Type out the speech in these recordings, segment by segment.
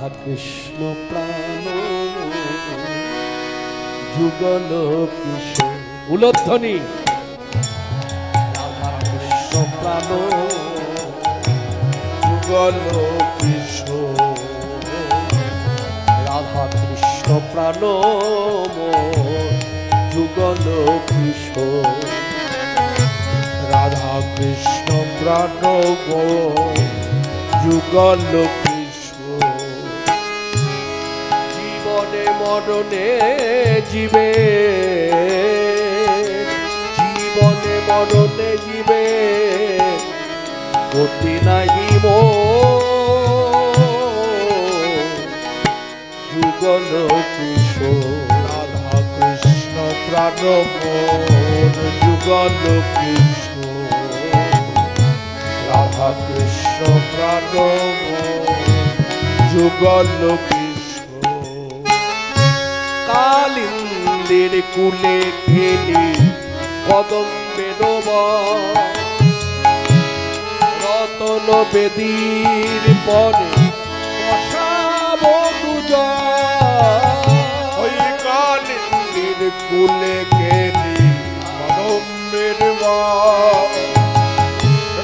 রাধা কৃষ্ণ প্রাণ যুগল কিশোর উলধ্বনি রাধা কৃষ্ণ প্রাণ যুগল কিশোর রাধা কৃষ্ণ প্রাণ যুগল কিশোর রাধা কৃষ্ণ প্রাণ যুগল কিশোর জীবনে মরণে জীবে জীবনে মরণে জীবে গতি নাহি যুগল কিশোর রাধা কৃষ্ণ প্রাণ যুগল কিশোর রাধা কৃষ্ণ প্রাণ যুগল কিশোর কালিন্দির কুলে খেলি কদম্বের রতন বেদীর পরে বসাব দুজন কালিন্দির কুলে খেলি কদম্বের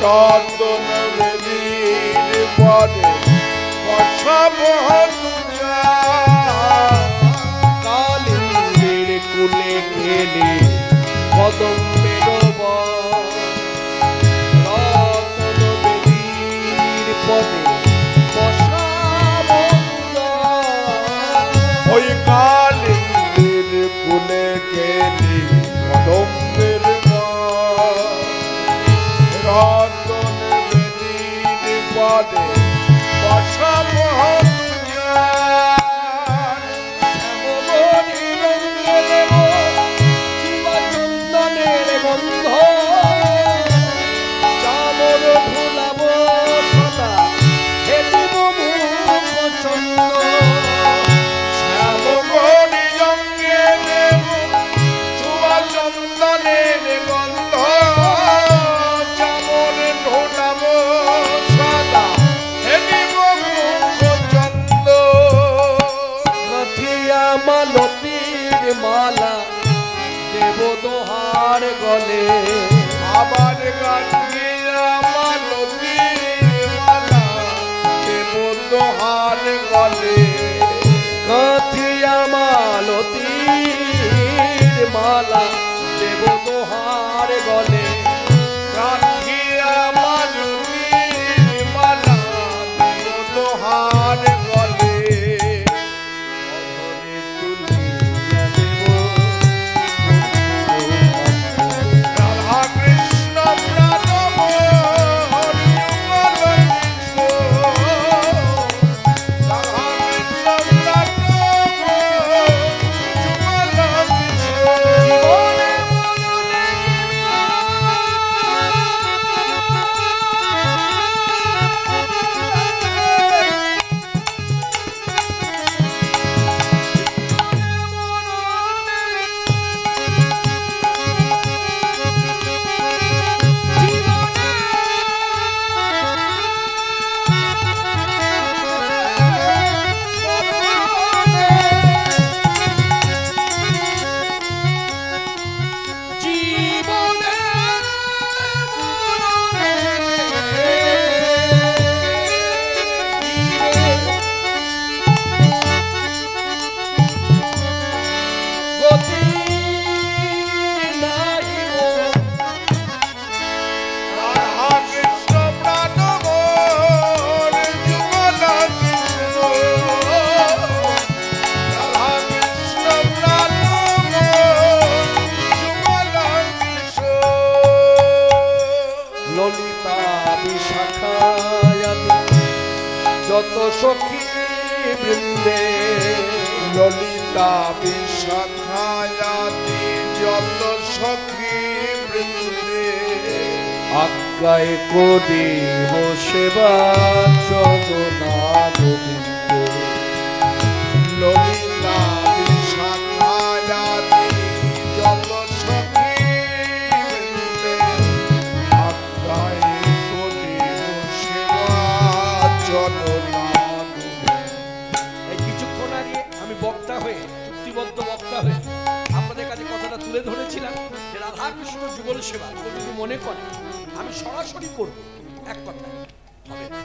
রতন বেদীর পরে বসাব কালিন্দির কুলে খেলি কদম্বের রতন বেদীর পরে বসাব ওই কালিন্দির কুলে খেলি কদম্বের রতন বেদীর পরে বসাব মালা দেব দোহার গলে আবার গাঠিয়া মালতীর মালা দেব দোহার গলে গাঠিয়া মালতীর মালা দেব দোহার গলে গাঠিয়া মালতীর মালা দেব দোহার গলে যত সখী বৃন্দে ললিতা বিশাখায়াতি যত সখী বৃন্দে আজ্ঞায় করিব সেবা জগন্নাথ ললিতা বিশাখায়াতি যত সখী বৃন্দে আজ্ঞায় করিব সেবা জগন্নাথ সেবা যদি মনে করে আমি সরাসরি করব, এক কথা হবে না।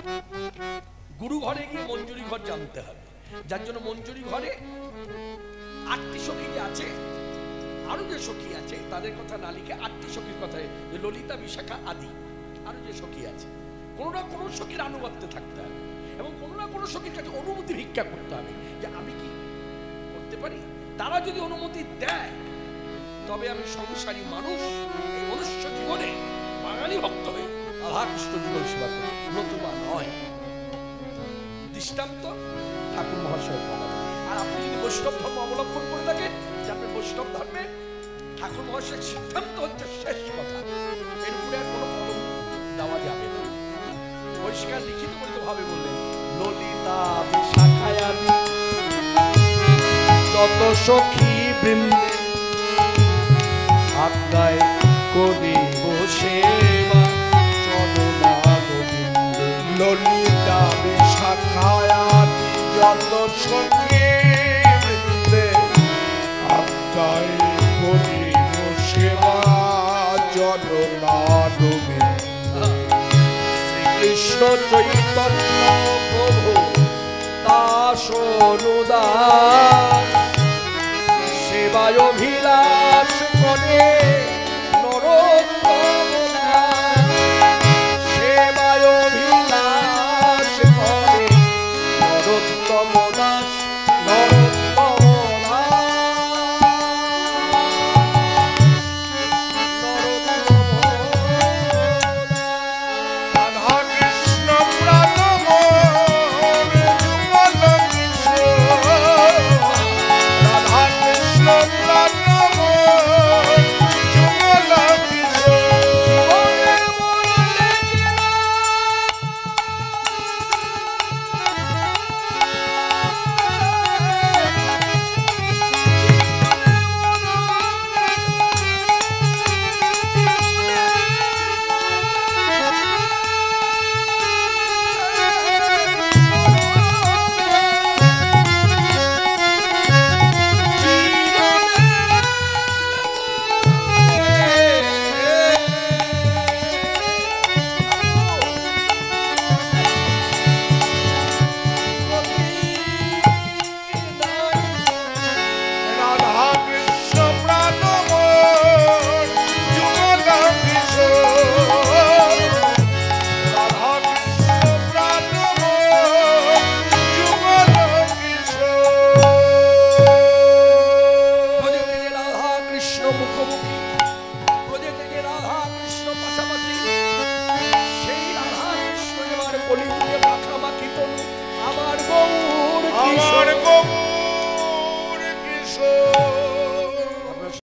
গুরু ঘরে গিয়ে মঞ্জুরি ঘর জানতে হবে, যার জন্য মঞ্জুরি ঘরে 8টি সখী যে আছে, আরো যে সখী আছে তাদের কথা না লিখে 8টি সখীর কথায়, ললিতা, বিশাখা আদি আরো যে সখী আছে, কোনো না কোনো সখীর আনুগত্যে থাকতে হবে এবং কোনো না কোনো সখীর কাছে অনুমতি ভিক্ষা করতে হবে যে আমি কি করতে পারি। তারা যদি অনুমতি দেয় তবে আমি সংসারী মানুষ এই মনুষ্য জীবনে বাঙালি ভক্ত হয়ে রাধাকৃষ্ণ যুগল সেবা করি, নতুবা নয়। দৃষ্টান্ত ঠাকুর মহাশয় বলা। আর আপনি যদি বৈষ্ণব ধর্ম অবলম্বন করে থাকেন, জানবেন বৈষ্ণব ধর্মে ঠাকুর মহাশয়ের সিদ্ধান্ত হচ্ছে শেষ কথা, এর উপরে আর কোনো কলম দেওয়া যাবে না। পরিষ্কার লিখিত ভাবে বললেন, ললিতা বিশাখায়াদি যত সখী বৃন্দে আজ্ঞায় করিব সেবা চরণারবিন্দে। ললিতা বিশাখায়াদি যত সখী বৃন্দে আজ্ঞায় করিব সেবা চরণারবিন্দে। কৃষ্ণ চৈতন্য প্রভু দাস অনুদাস সেবায় অভিলাষ